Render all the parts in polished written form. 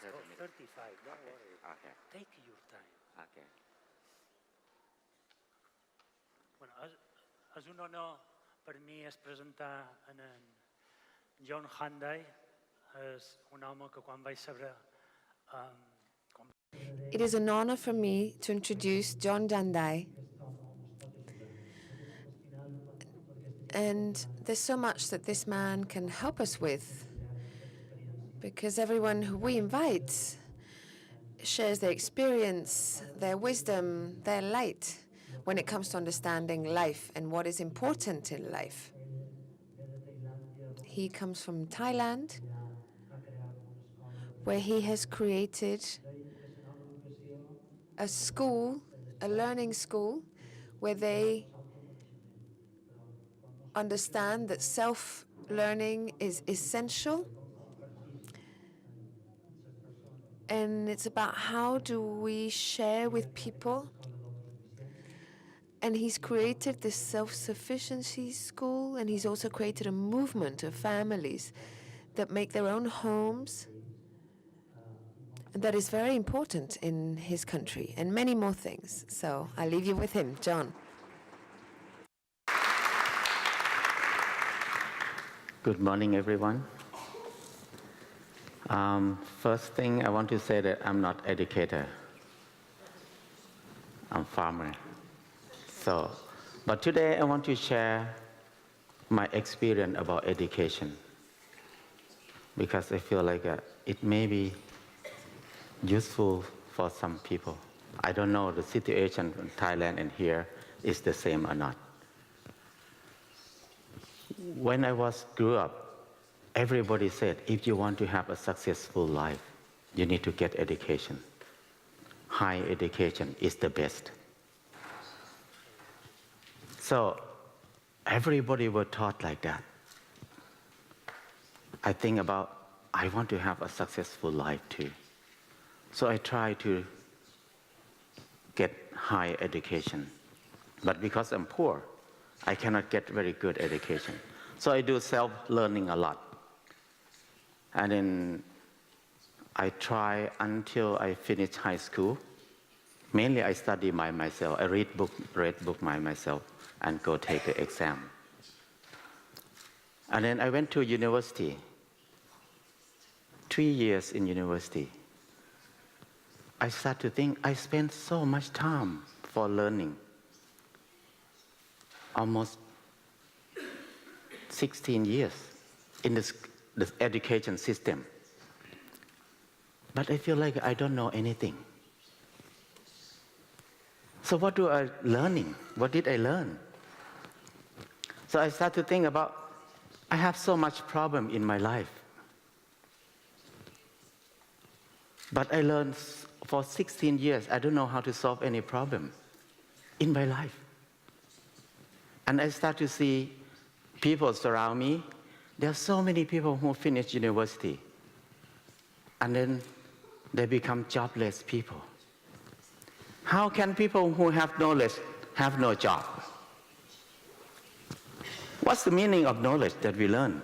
30 Oh, minutes. 35, don't worry. Okay. Take your time. Okay. Bueno, és un honor per mi es presentar en John Jandai. És un home que quan vaig saber... It is an honor for me to introduce John Jandai. And there's so much that this man can help us with, because everyone who we invite shares their experience, their wisdom, their light when it comes to understanding life and what is important in life. He comes from Thailand, where he has created a school, a learning school, where they understand that self-learning is essential. And it's about how do we share with people. And he's created this self-sufficiency school, and he's also created a movement of families that make their own homes. And that is very important in his country, and many more things. So I'll leave you with him, John. Good morning, everyone. First thing I want to say that I'm not educator. I'm farmer. But today I want to share my experience about education, because I feel like it may be useful for some people. I don't know the situation in Thailand and here is the same or not. When I grew up, everybody said, if you want to have a successful life, you need to get education. High education is the best. So everybody was taught like that. I think about, I want to have a successful life too. So I try to get high education. But because I'm poor, I cannot get very good education. So I do self-learning a lot. And then I try until I finish high school. Mainly I study by myself. I read book by myself and go take the exam. And then I went to university. 3 years in university. I start to think I spent so much time for learning. Almost 16 years in this education system. But I feel like I don't know anything. So what do I learning? What did I learn? So I start to think about, I have so much problem in my life. But I learned for 16 years, I don't know how to solve any problem in my life. And I start to see people surround me. There are so many people who finish university. And then they become jobless people. How can people who have knowledge have no job? What's the meaning of knowledge that we learn?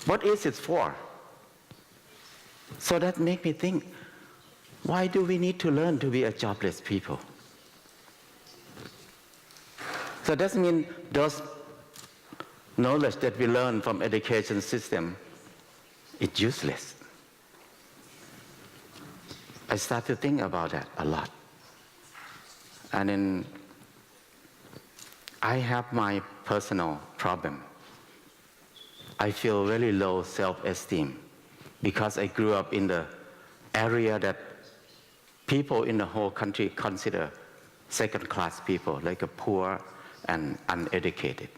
What is it for? So that makes me think, why do we need to learn to be a jobless people? So that doesn't mean those knowledge that we learn from education system is useless. I start to think about that a lot. And then I have my personal problem. I feel very low self-esteem because I grew up in the area that people in the whole country consider second-class people, like a poor and uneducated.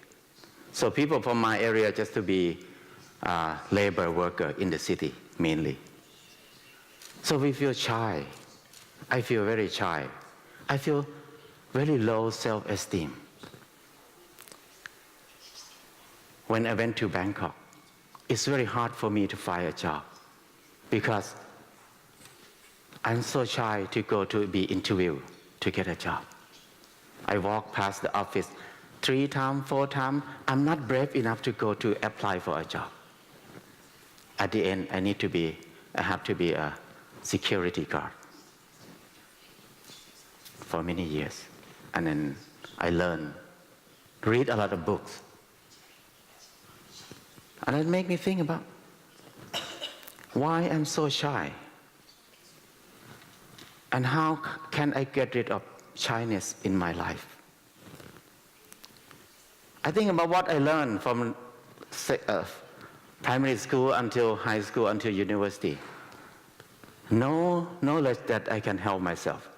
So people from my area just to be labor worker in the city, mainly. So we feel shy. I feel very shy. I feel very low self-esteem. When I went to Bangkok, it's very hard for me to find a job because I'm so shy to go to be interviewed to get a job. I walk past the office 3 times, 4 times. I'm not brave enough to go to apply for a job. At the end, I have to be security guard for many years. And then I learned, read a lot of books. And it made me think about why I'm so shy. And how can I get rid of shyness in my life? I think about what I learned from primary school until high school until university. No knowledge that I can help myself.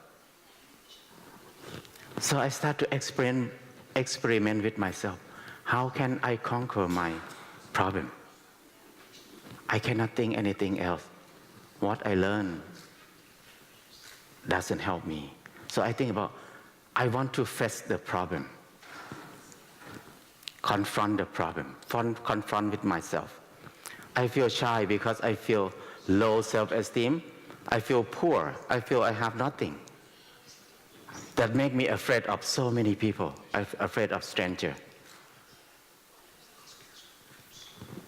So I start to experiment with myself. How can I conquer my problem? I cannot think anything else. What I learned doesn't help me. So I think about, I want to face the problem. Confront the problem. Confront with myself. I feel shy because I feel low self-esteem. I feel poor. I feel I have nothing. That make me afraid of so many people. I'm afraid of strangers.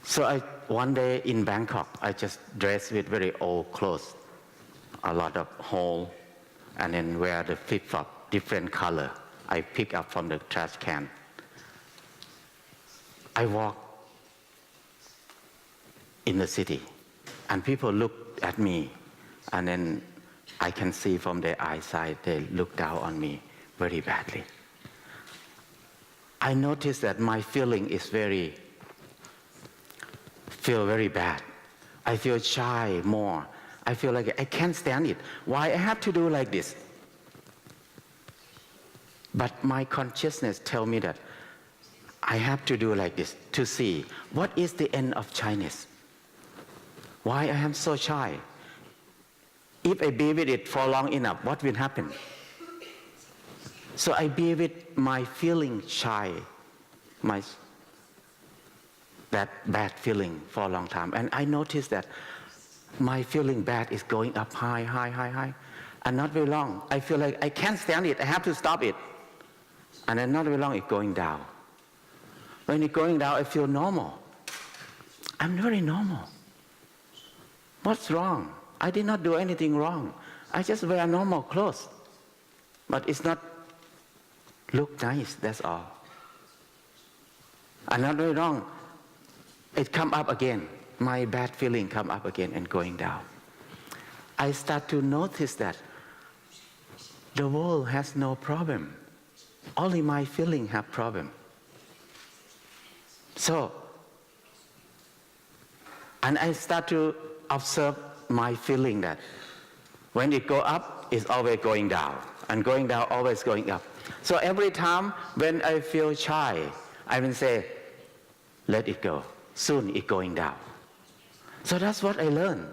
So one day in Bangkok, I just dressed with very old clothes, a lot of hole, and then wear the flip-flop, different color. I pick up from the trash can. I walk in the city, and people look at me, and then I can see from their eyesight, they look down on me very badly. I notice that my feeling is feel very bad. I feel shy more. I feel like I can't stand it. Why I have to do like this? But my consciousness tell me that I have to do like this to see what is the end of shyness. Why I am so shy? If I be with it for long enough, what will happen? So I be with my feeling shy, that bad feeling for a long time. And I noticed that my feeling bad is going up high, high, high, high. And not very long, I feel like I can't stand it, I have to stop it. And then not very long, it's going down. When it's going down, I feel normal. I'm very normal. What's wrong? I did not do anything wrong. I just wear normal clothes. But it's not look nice, that's all. And not very long, it come up again. My bad feeling come up again and going down. I start to notice that the world has no problem. Only my feeling have problem. So, and I start to observe my feeling that when it go up, it's always going down. And going down, always going up. So every time when I feel shy, I will say, let it go. Soon it's going down. So that's what I learned.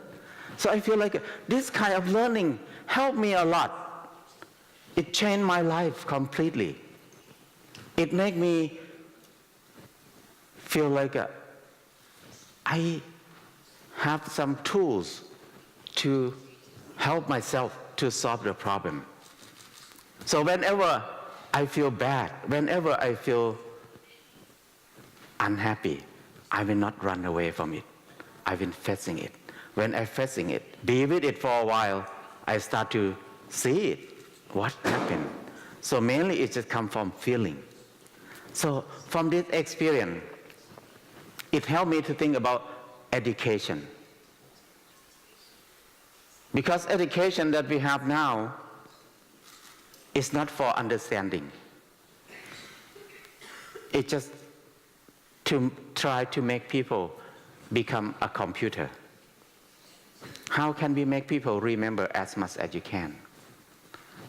So I feel like this kind of learning helped me a lot. It changed my life completely. It made me feel like I have some tools to help myself to solve the problem. So whenever I feel bad, whenever I feel unhappy, I will not run away from it. I will facing it. When I'm facing it, be with it for a while, I start to see it, what happened. So mainly it just comes from feeling. So from this experience, it helped me to think about education. Because education that we have now is not for understanding. It's just to try to make people become a computer. How can we make people remember as much as you can?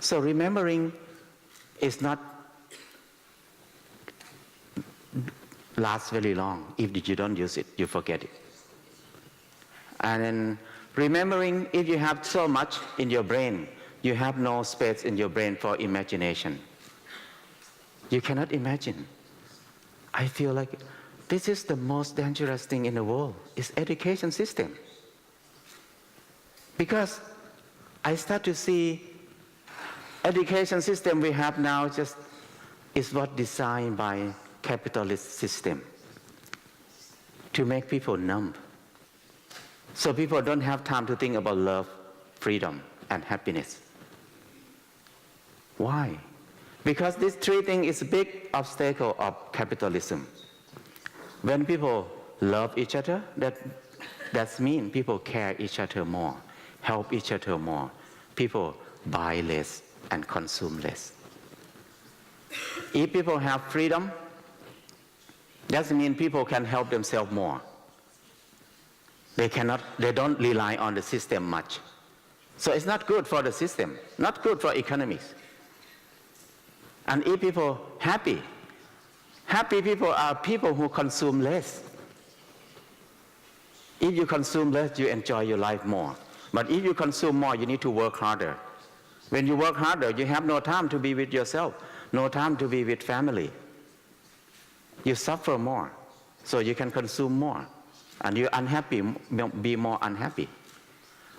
So remembering is not last very long. If you don't use it, you forget it. And then remembering, if you have so much in your brain, you have no space in your brain for imagination. You cannot imagine. I feel like this is the most dangerous thing in the world, is education system. Because I start to see education system we have now just is what designed by capitalist system to make people numb. So people don't have time to think about love, freedom, and happiness. Why? Because these three things is a big obstacle of capitalism. When people love each other, that means people care each other more, help each other more. People buy less and consume less. If people have freedom, that means people can help themselves more. They don't rely on the system much. So it's not good for the system, not good for economics. And if people happy people are people who consume less. If you consume less, you enjoy your life more. But if you consume more, you need to work harder. When you work harder, you have no time to be with yourself, no time to be with family. You suffer more, so you can consume more. And you're unhappy, be more unhappy.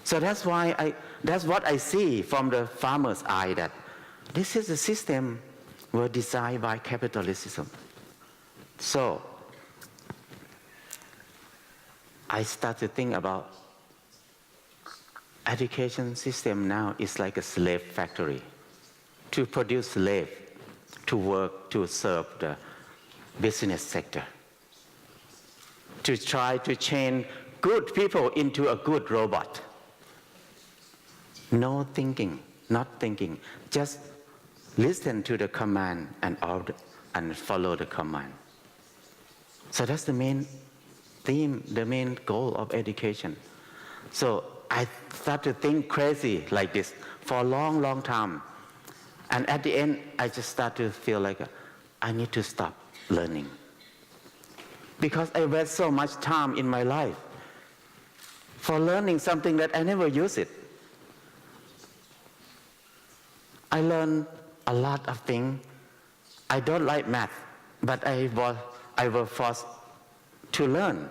So that's what I see from the farmer's eye, that this is a system were designed by capitalism. So I start to think about education system now is like a slave factory to produce slave to work to serve the business sector, to try to change good people into a good robot. No thinking, not thinking, just listen to the command and follow the command. So that's the main theme, the main goal of education. So I start to think crazy like this for a long, long time. And at the end, I just start to feel like I need to stop learning. Because I waste so much time in my life for learning something that I never use it. I learned a lot of things. I don't like math, but I was forced to learn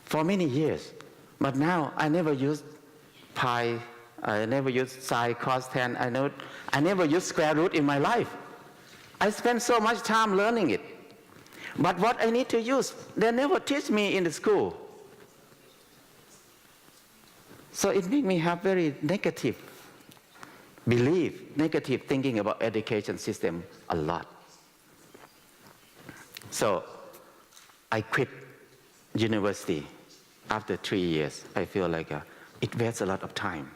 for many years. But now I never use pi, I never use sine, cos, tan, I never use square root in my life. I spend so much time learning it. But what I need to use, they never teach me in the school. So it made me have very negative belief, negative thinking about education system a lot. So I quit university after 3 years. I feel like it wastes a lot of time.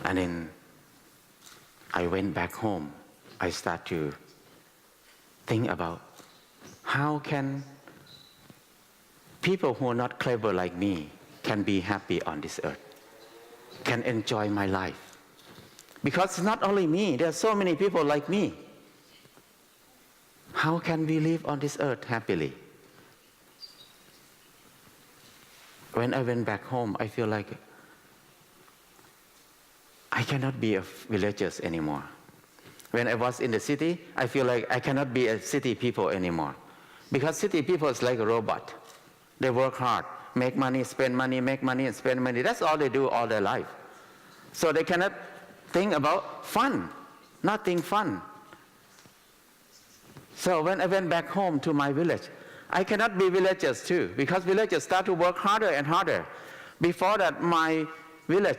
And then I went back home. I start to think about how can people who are not clever like me can be happy on this earth, can enjoy my life. Because it's not only me, there are so many people like me. How can we live on this earth happily? When I went back home, I feel like I cannot be a villager anymore. When I was in the city, I feel like I cannot be a city people anymore. Because city people is like a robot. They work hard, make money, spend money, make money, and spend money. That's all they do all their life. So they cannot think about fun, nothing fun. So when I went back home to my village, I cannot be villagers too, because villagers start to work harder and harder. Before that, my village,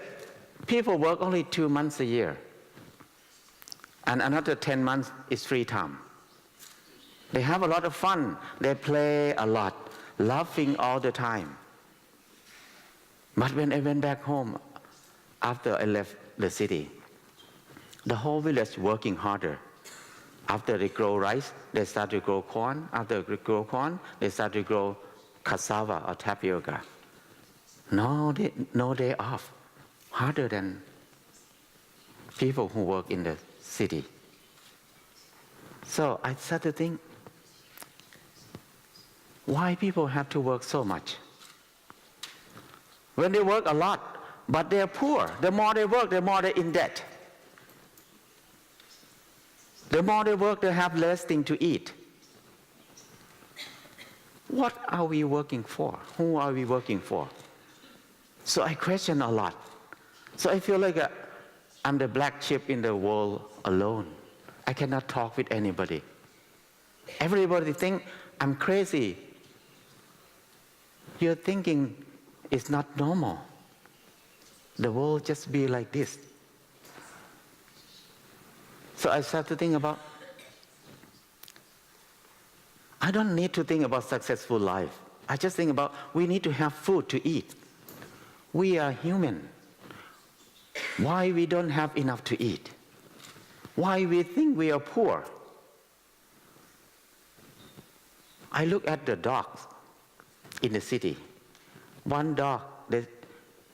people work only 2 months a year. And another 10 months is free time. They have a lot of fun. They play a lot, laughing all the time. But when I went back home, after I left the city, the whole village working harder. After they grow rice, they start to grow corn. After they grow corn, they start to grow cassava or tapioca. No day off. Harder than people who work in the city. So I started to think, why people have to work so much? When they work a lot, but they're poor. The more they work, the more they're in debt. The more they work, they have less thing to eat. What are we working for? Who are we working for? So I question a lot. So I feel like I'm the black sheep in the world alone. I cannot talk with anybody. Everybody think I'm crazy. You're thinking It's not normal. The world just be like this. So I start to think about, I don't need to think about successful life. I just think about we need to have food to eat. We are human. Why we don't have enough to eat? Why we think we are poor? I look at the dogs in the city. One dog,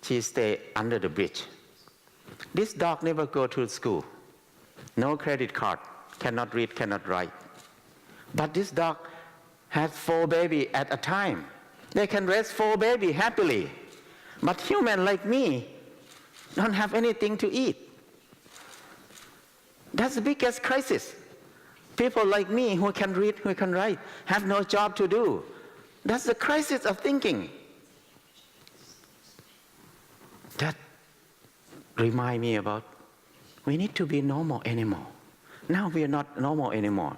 she stay under the bridge. This dog never go to school. No credit card, cannot read, cannot write. But this dog has 4 babies at a time. They can raise 4 babies happily. But human like me don't have anything to eat. That's the biggest crisis. People like me who can read, who can write, have no job to do. That's the crisis of thinking. That reminds me about we need to be normal anymore. Now we are not normal anymore.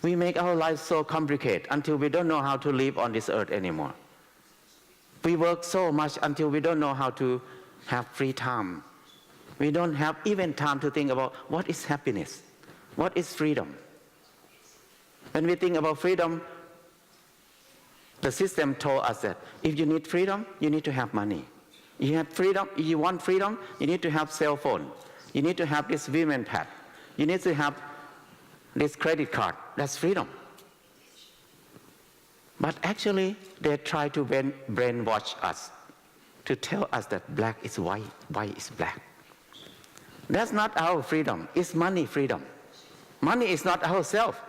We make our lives so complicated until we don't know how to live on this earth anymore. We work so much until we don't know how to have free time. We don't have even time to think about what is happiness, what is freedom. When we think about freedom, the system told us that if you need freedom, you need to have money. You have freedom, if you want freedom, you need to have cell phone. You need to have this women pad. You need to have this credit card. That's freedom. But actually, they try to brainwash us to tell us that black is white, white is black. That's not our freedom. It's money freedom. Money is not ourself.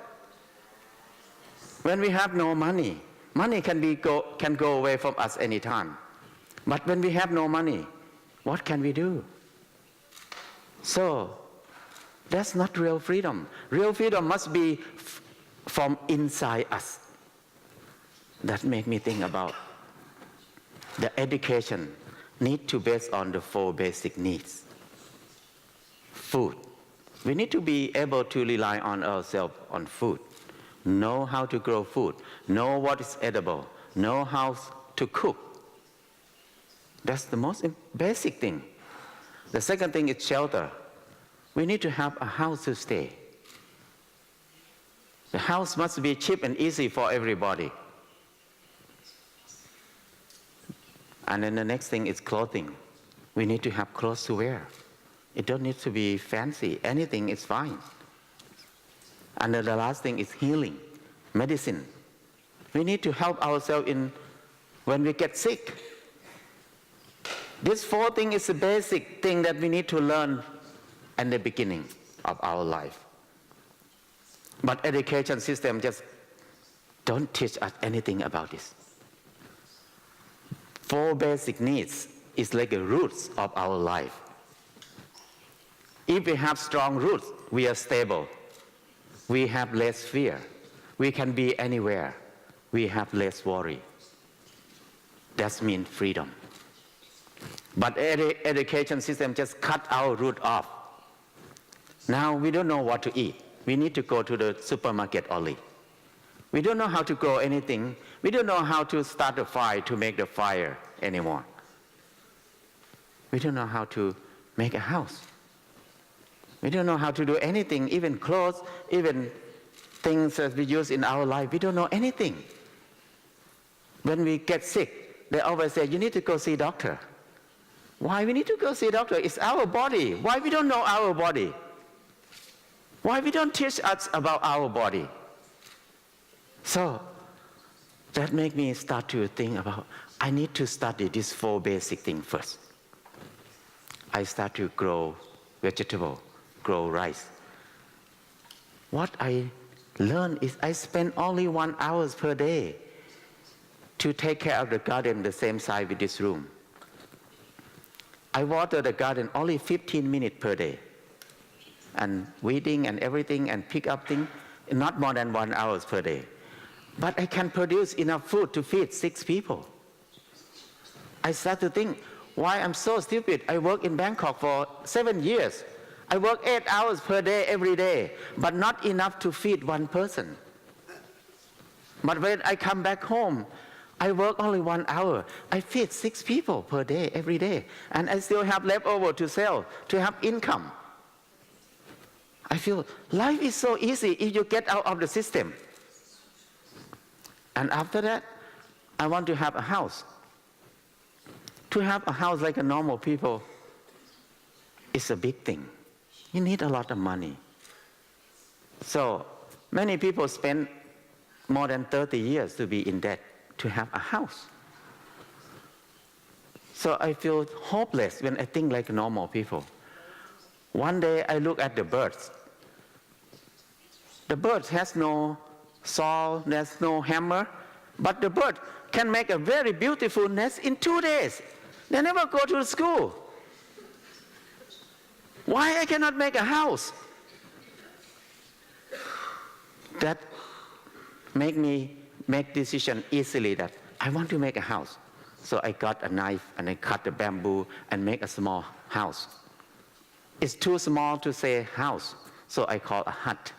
When we have no money, money can go away from us anytime. But when we have no money, what can we do? So, that's not real freedom. Real freedom must be from inside us. That make me think about the education need to base on the 4 basic needs. Food. We need to be able to rely on ourselves on food. Know how to grow food. Know what is edible. Know how to cook. That's the most basic thing. The second thing is shelter. We need to have a house to stay. The house must be cheap and easy for everybody. And then the next thing is clothing. We need to have clothes to wear. It don't need to be fancy. Anything is fine. And then the last thing is healing, medicine. We need to help ourselves when we get sick. This 4 thing is the basic thing that we need to learn in the beginning of our life. But education system just don't teach us anything about this. 4 basic needs is like the roots of our life. If we have strong roots, we are stable. We have less fear. We can be anywhere. We have less worry. That means freedom. But education system just cut our root off. Now we don't know what to eat. We need to go to the supermarket only. We don't know how to grow anything. We don't know how to start a fire to make the fire anymore. We don't know how to make a house. We don't know how to do anything, even clothes, even things that we use in our life. We don't know anything. When we get sick, they always say, you need to go see a doctor. Why we need to go see a doctor? It's our body. Why we don't know our body? Why we don't teach us about our body? So that make me start to think about, I need to study these 4 basic things first. I start to grow vegetable, grow rice. What I learned is I spend only 1 hour per day to take care of the garden the same size with this room. I water the garden only 15 minutes per day. And weeding and everything and pick up things, not more than 1 hour per day. But I can produce enough food to feed 6 people. I start to think, why I'm so stupid. I work in Bangkok for 7 years. I work 8 hours per day every day, but not enough to feed 1 person. But when I come back home, I work only 1 hour. I feed 6 people per day, every day. And I still have leftover to sell, to have income. I feel life is so easy if you get out of the system. And after that, I want to have a house. To have a house like a normal people is a big thing. You need a lot of money. So many people spend more than 30 years to be in debt to have a house. So I feel hopeless when I think like normal people. One day I look at the birds. The bird has no saw, there's no hammer, but the bird can make a very beautiful nest in 2 days. They never go to school. Why I cannot make a house? That make me make decision easily that I want to make a house. So I got a knife and I cut the bamboo and make a small house. It's too small to say house, so I call a hut.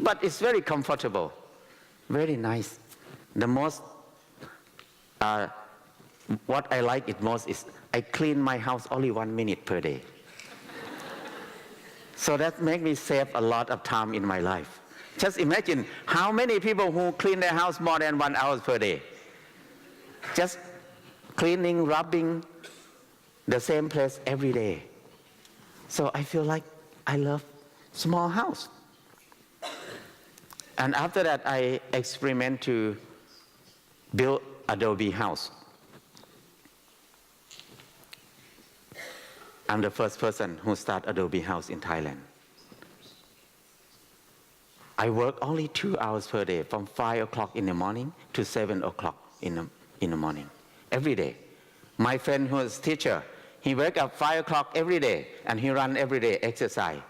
But it's very comfortable, very nice. The most, what I like it most is I clean my house only 1 minute per day. So that makes me save a lot of time in my life. Just imagine how many people who clean their house more than 1 hour per day. Just cleaning, rubbing the same place every day. So I feel like I love small house. And after that, I experiment to build adobe house. I'm the first person who started adobe house in Thailand. I work only 2 hours per day, from 5 o'clock in the morning to 7 o'clock in the morning, every day. My friend who is teacher, he wake up 5 o'clock every day, and he run every day, exercise.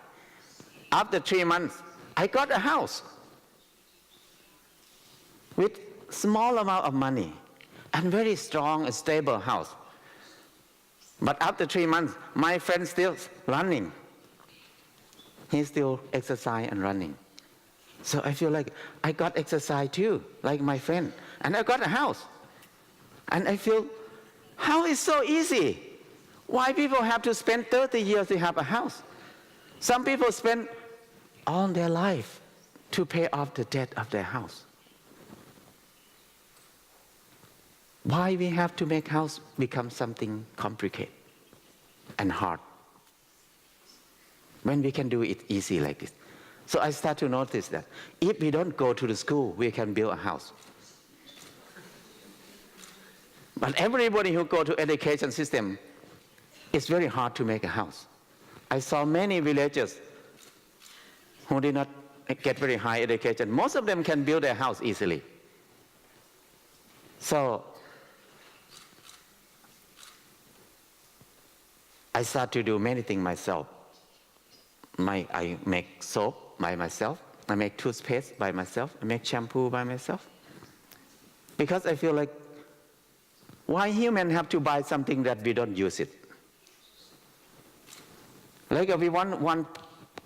After 3 months, I got a house with small amount of money and very strong and stable house. But after 3 months, my friend still running. He still exercise and running. So I feel like I got exercise too, like my friend. And I got a house. And I feel, how is so easy? Why people have to spend 30 years to have a house? Some people spend all their life to pay off the debt of their house. Why we have to make house become something complicated and hard when we can do it easy like this? So I start to notice that if we don't go to the school, we can build a house. But everybody who go to education system, it's very hard to make a house. I saw many villagers who did not get very high education. Most of them can build their house easily. So I start to do many things myself. I make soap by myself. I make toothpaste by myself. I make shampoo by myself. Because I feel like, why humans have to buy something that we don't use it? Like if we want one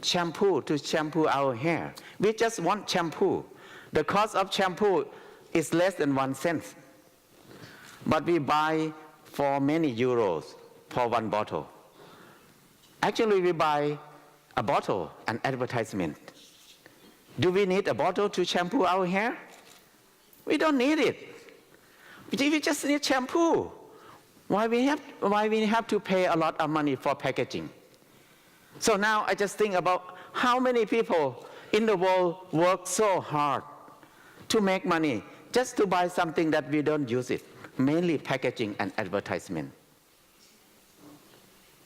shampoo to shampoo our hair, we just want shampoo. The cost of shampoo is less than 1 cent. But we buy for many euros for 1 bottle. Actually, we buy a bottle and advertisement. Do we need a bottle to shampoo our hair? We don't need it. We just need shampoo. Why we have to pay a lot of money for packaging? So now I just think about how many people in the world work so hard to make money just to buy something that we don't use it, mainly packaging and advertisement.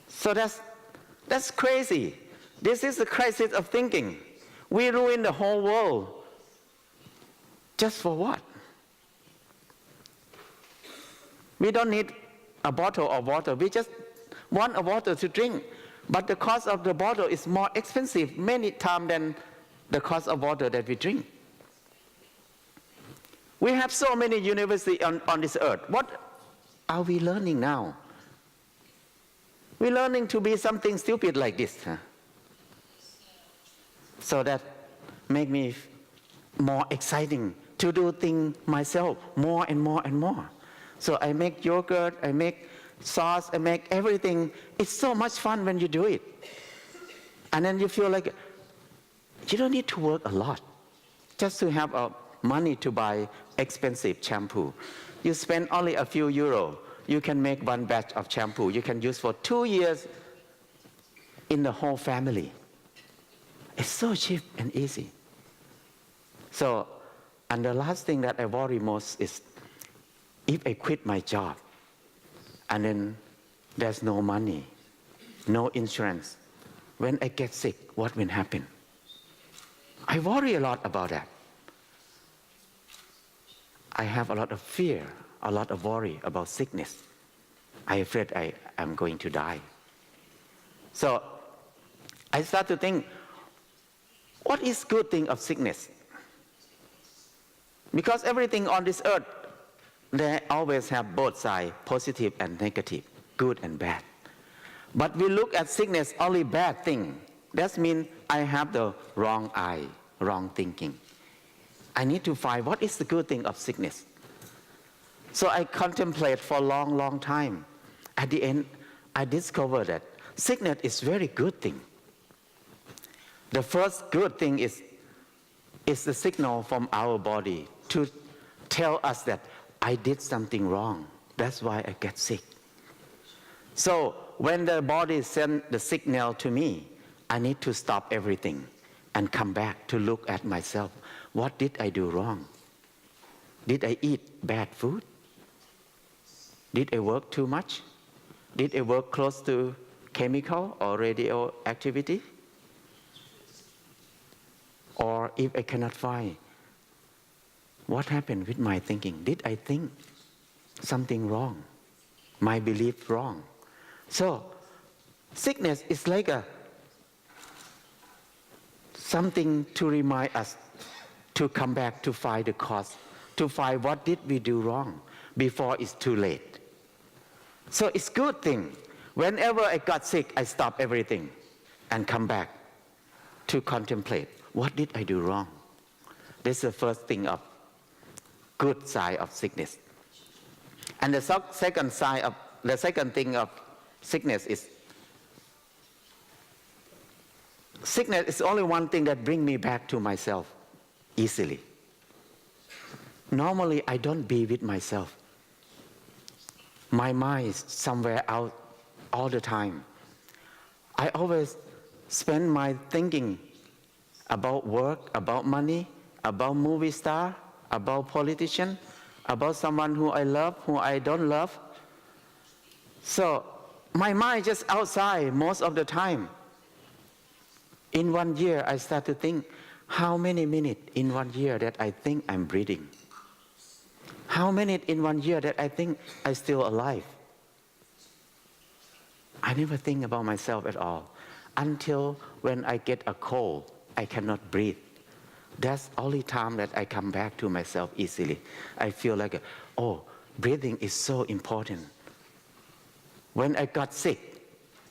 So that's crazy. This is the crisis of thinking. We ruin the whole world. Just for what? We don't need a bottle of water. We just want a water to drink. But the cost of the bottle is more expensive many times than the cost of water that we drink. We have so many universities on this earth. What are we learning now? We're learning to be something stupid like this. Huh? So that make me more exciting to do things myself more and more and more. So I make yogurt, I make sauce, I make everything. It's so much fun when you do it. And then you feel like you don't need to work a lot just to have money to buy expensive shampoo. You spend only a few euro. You can make one batch of shampoo. You can use for 2 years in the whole family. It's so cheap and easy. So, and the last thing that I worry most is if I quit my job and then there's no money, no insurance, when I get sick, what will happen? I worry a lot about that. I have a lot of fear, a lot of worry about sickness. I'm afraid I am going to die. So I start to think, what is good thing of sickness? Because everything on this earth, they always have both sides, positive and negative, good and bad. But we look at sickness only bad thing. That means I have the wrong eye, wrong thinking. I need to find what is the good thing of sickness. So I contemplate for a long, long time. At the end, I discovered that sickness is very good thing. The first good thing is the signal from our body to tell us that I did something wrong. That's why I get sick. So when the body sends the signal to me, I need to stop everything and come back to look at myself. What did I do wrong? Did I eat bad food? Did I work too much? Did I work close to chemical or radioactivity? Or if I cannot find, what happened with my thinking? Did I think something wrong? My belief wrong? So, sickness is like something to remind us to come back to find the cause, to find what did we do wrong before it's too late. So it's a good thing. Whenever I got sick, I stop everything and come back to contemplate, what did I do wrong? This is the first thing of good side of sickness. And the second thing of sickness is only one thing that brings me back to myself easily. Normally, I don't be with myself. My mind is somewhere out all the time. I always spend my thinking about work, about money, about movie star, about politician, about someone who I love, who I don't love. So my mind just outside most of the time. In 1 year, I start to think, how many minutes in 1 year that I think I'm breathing? How many in 1 year that I think I'm still alive? I never think about myself at all. Until when I get a cold, I cannot breathe. That's the only time that I come back to myself easily. I feel like, oh, breathing is so important. When I got sick,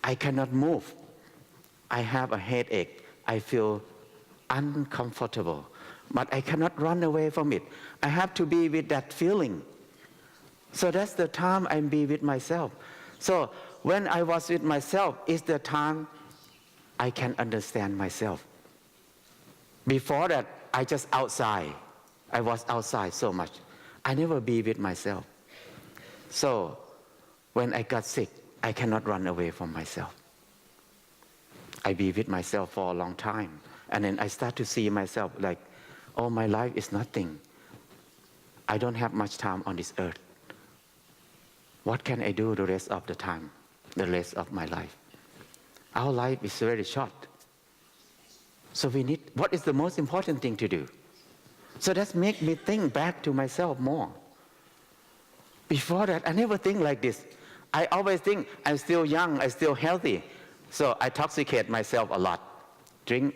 I cannot move. I have a headache. I feel uncomfortable. But I cannot run away from it. I have to be with that feeling. So that's the time I be with myself. So when I was with myself is the time I can understand myself. Before that, I just outside. I was outside so much. I never be with myself. So when I got sick, I cannot run away from myself. I be with myself for a long time. And then I start to see myself like, oh, my life is nothing. I don't have much time on this earth. What can I do the rest of the time, the rest of my life? Our life is very short. So we need, what is the most important thing to do? So that makes me think back to myself more. Before that, I never think like this. I always think I'm still young, I'm still healthy. So I toxicate myself a lot. Drink,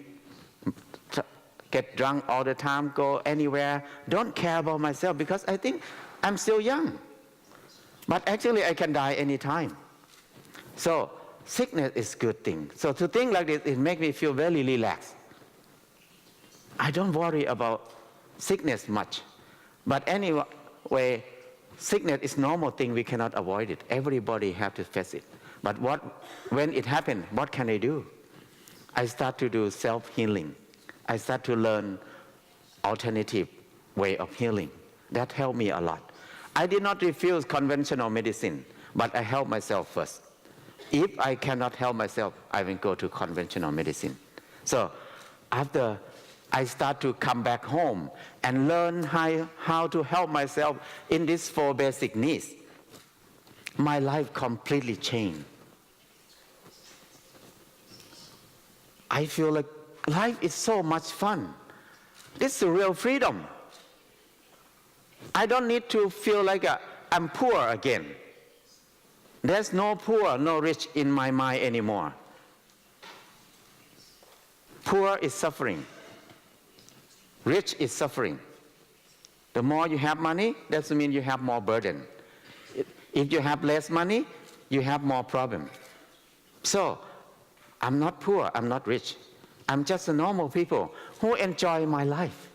get drunk all the time, go anywhere. Don't care about myself because I think I'm still young. But actually I can die anytime. So sickness is a good thing. So to think like this, it makes me feel very relaxed. I don't worry about sickness much But anyway, sickness is normal thing. We cannot avoid it. Everybody have to face it. But when it happened, what can I do? I start to do self-healing. I start to learn alternative way of healing. That helped me a lot. I did not refuse conventional medicine, but I helped myself first. If I cannot help myself, I will go to conventional medicine. So after I start to come back home and learn how to help myself in these 4 basic needs, my life completely changed. I feel like life is so much fun. This is real freedom. I don't need to feel like I'm poor again. There's no poor, no rich in my mind anymore. Poor is suffering. Rich is suffering. The more you have money, that means you have more burden. If you have less money, you have more problem. So, I'm not poor, I'm not rich. I'm just a normal people who enjoy my life.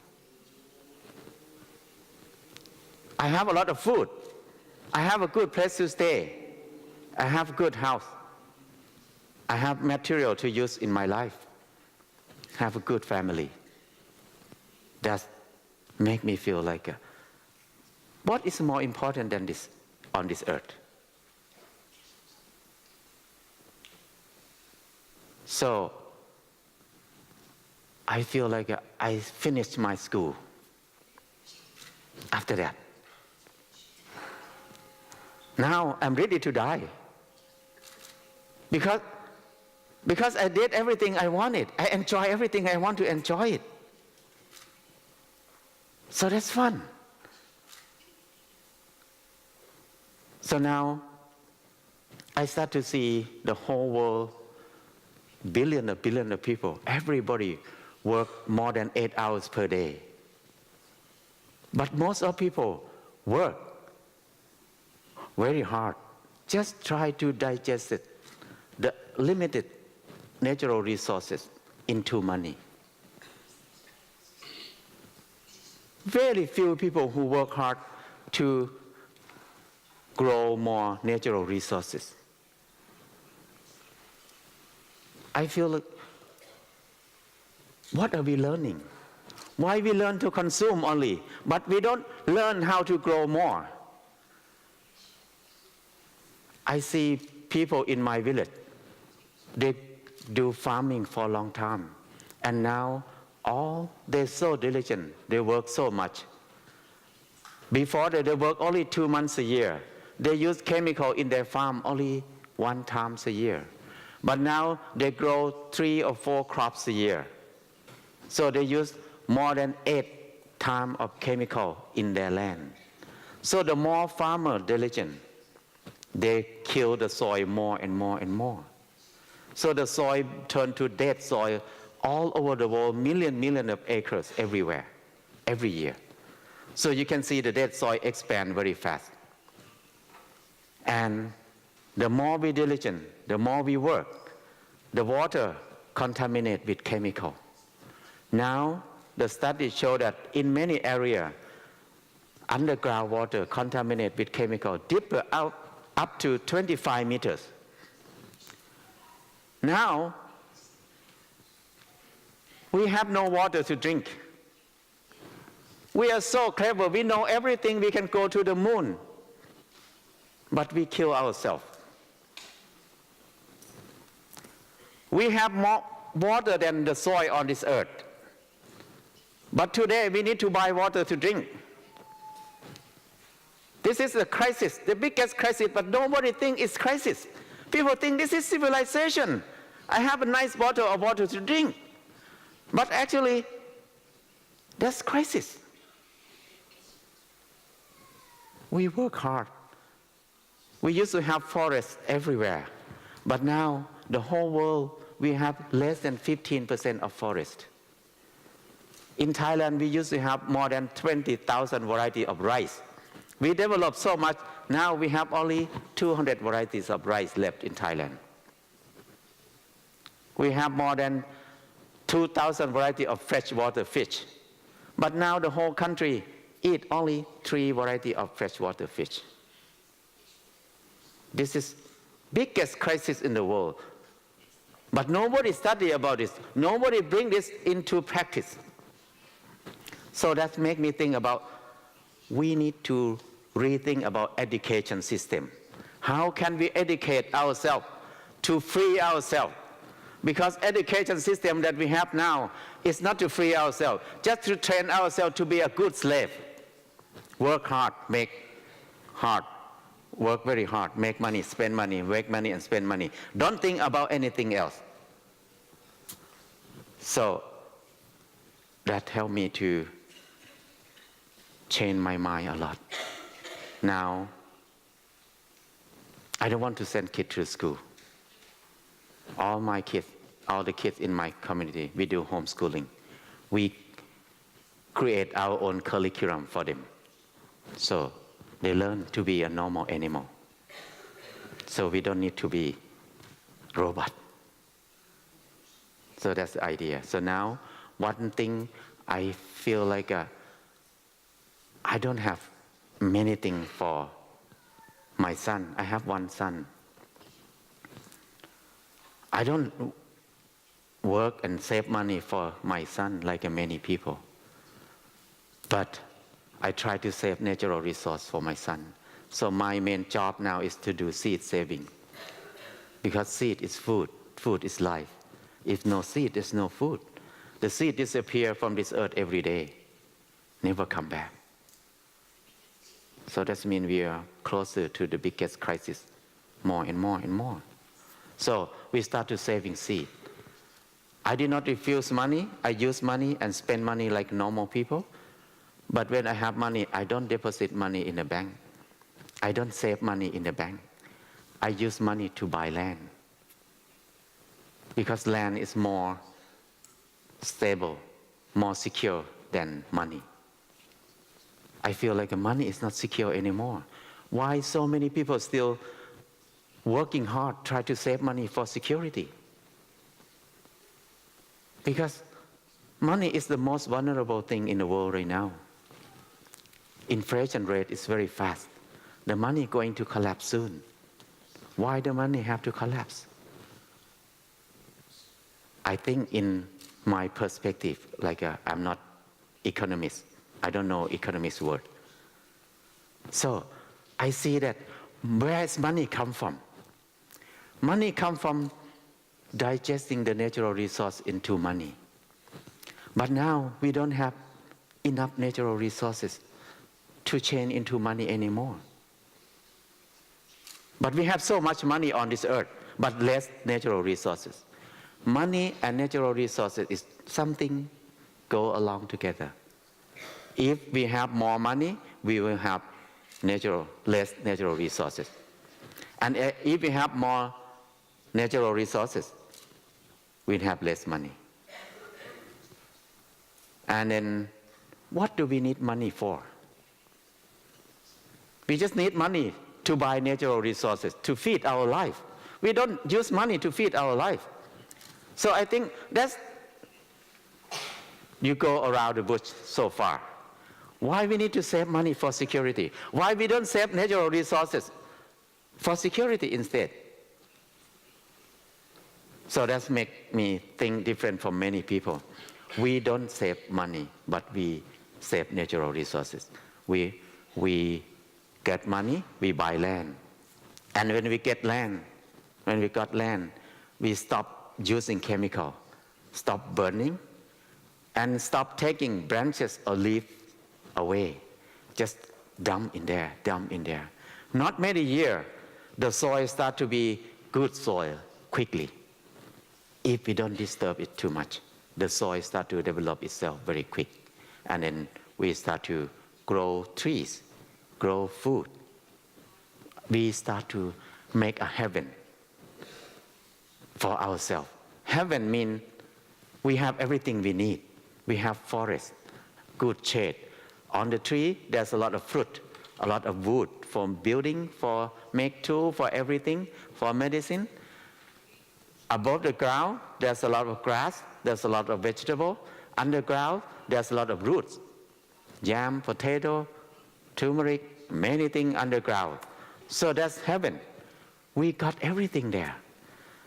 I have a lot of food. I have a good place to stay. I have a good house. I have material to use in my life. I have a good family. That make me feel like, what is more important than this on this earth? So, I feel like I finished my school after that. Now I'm ready to die. Because I did everything I wanted. I enjoy everything I want to enjoy it. So that's fun. So now I start to see the whole world, billion of people, everybody work more than 8 hours per day. But most of people work very hard. Just try to digest it, the limited natural resources into money. Very few people who work hard to grow more natural resources. I feel like, what are we learning? Why we learn to consume only, but we don't learn how to grow more? I see people in my village, they do farming for a long time, and now they're so diligent, they work so much. Before they work only 2 months a year. They use chemical in their farm only 1 time a year. But now they grow 3 or 4 crops a year. So they use more than 8 times of chemical in their land. So the more farmer diligent, they kill the soil more and more and more. So the soil turned to dead soil all over the world, million of acres everywhere, every year. So you can see the dead soil expand very fast. And the more we diligent, the more we work, the water contaminated with chemical. Now, the studies show that in many areas, underground water contaminated with chemical deeper out up to 25 meters. Now, we have no water to drink. We are so clever, we know everything, we can go to the moon. But we kill ourselves. We have more water than the soil on this earth. But today we need to buy water to drink. This is a crisis, the biggest crisis, but nobody thinks it's crisis. People think this is civilization. I have a nice bottle of water to drink. But actually, that's crisis. We work hard. We used to have forests everywhere. But now, the whole world, we have less than 15% of forest. In Thailand, we used to have more than 20,000 varieties of rice. We developed so much, now we have only 200 varieties of rice left in Thailand. We have more than 2,000 varieties of freshwater fish. But now the whole country eat only 3 varieties of freshwater fish. This is biggest crisis in the world. But nobody study about this. Nobody bring this into practice. So that make me think about we need to rethink about education system. How can we educate ourselves to free ourselves? Because education system that we have now is not to free ourselves, just to train ourselves to be a good slave. Work hard, make hard, work very hard, make money, spend money, make money and spend money. Don't think about anything else. So that helped me to change my mind a lot. Now, I don't want to send kids to school. All my kids, all the kids in my community, we do homeschooling. We create our own curriculum for them. So they learn to be a normal animal. So we don't need to be robot. So that's the idea. So now, one thing I feel like I don't have many things for my son. I have one son. I don't work and save money for my son like many people. But I try to save natural resource for my son. So my main job now is to do seed saving. Because seed is food. Food is life. If no seed, there's no food. The seed disappears from this earth every day. Never come back. So that means we are closer to the biggest crisis, more and more and more. So we started saving seed. I did not refuse money. I use money and spend money like normal people. But when I have money, I don't deposit money in the bank. I don't save money in the bank. I use money to buy land. Because land is more stable, more secure than money. I feel like money is not secure anymore. Why so many people still working hard, try to save money for security? Because money is the most vulnerable thing in the world right now. Inflation rate is very fast. The money is going to collapse soon. Why the money have to collapse? I think in my perspective, like I'm not economist. I don't know economist word. So I see that where does money come from? Money come from digesting the natural resource into money. But now we don't have enough natural resources to change into money anymore. But we have so much money on this earth, but less natural resources. Money and natural resources is something go along together. If we have more money, we will have less natural resources. And if we have more natural resources, we'll have less money. And then, what do we need money for? We just need money to buy natural resources, to feed our life. We don't use money to feed our life. So I think that's, you go around the bush so far. Why we need to save money for security? Why we don't save natural resources for security instead? So that makes me think different from many people. We don't save money, but we save natural resources. We get money, we buy land. And when we get land, when we got land, we stop using chemical, stop burning, and stop taking branches or leaves away. Just dump in there, dump in there. Not many years, the soil start to be good soil quickly. If we don't disturb it too much, the soil start to develop itself very quick. And then we start to grow trees, grow food. We start to make a heaven for ourselves. Heaven means we have everything we need. We have forest, good shade. On the tree, there's a lot of fruit, a lot of wood for building, for make tool, for everything, for medicine. Above the ground, there's a lot of grass, there's a lot of vegetable. Underground, there's a lot of roots. yam, potato, turmeric, many things underground. So that's heaven. We got everything there.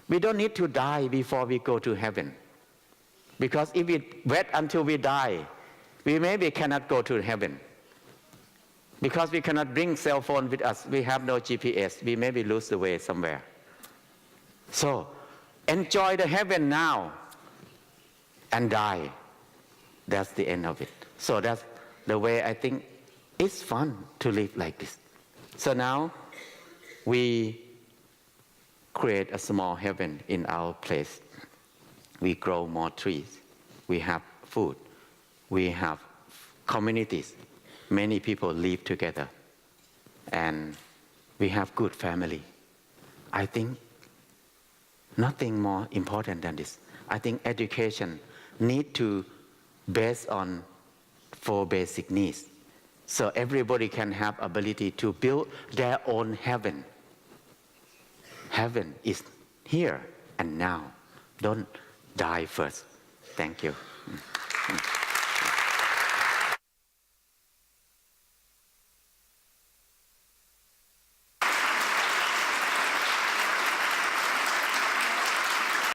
We don't need to die before we go to heaven. Because if we wait until we die, we maybe cannot go to heaven. Because we cannot bring cell phone with us. We have no GPS. We maybe lose the way somewhere. So, enjoy the heaven now and die. That's the end of it. So that's the way I think it's fun to live like this. So now we create a small heaven in our place. We grow more trees. We have food. We have communities. Many people live together. And we have good family. I think nothing more important than this. I think education need to base on 4 basic needs. So everybody can have ability to build their own heaven. Heaven is here and now. Don't die first. Thank you.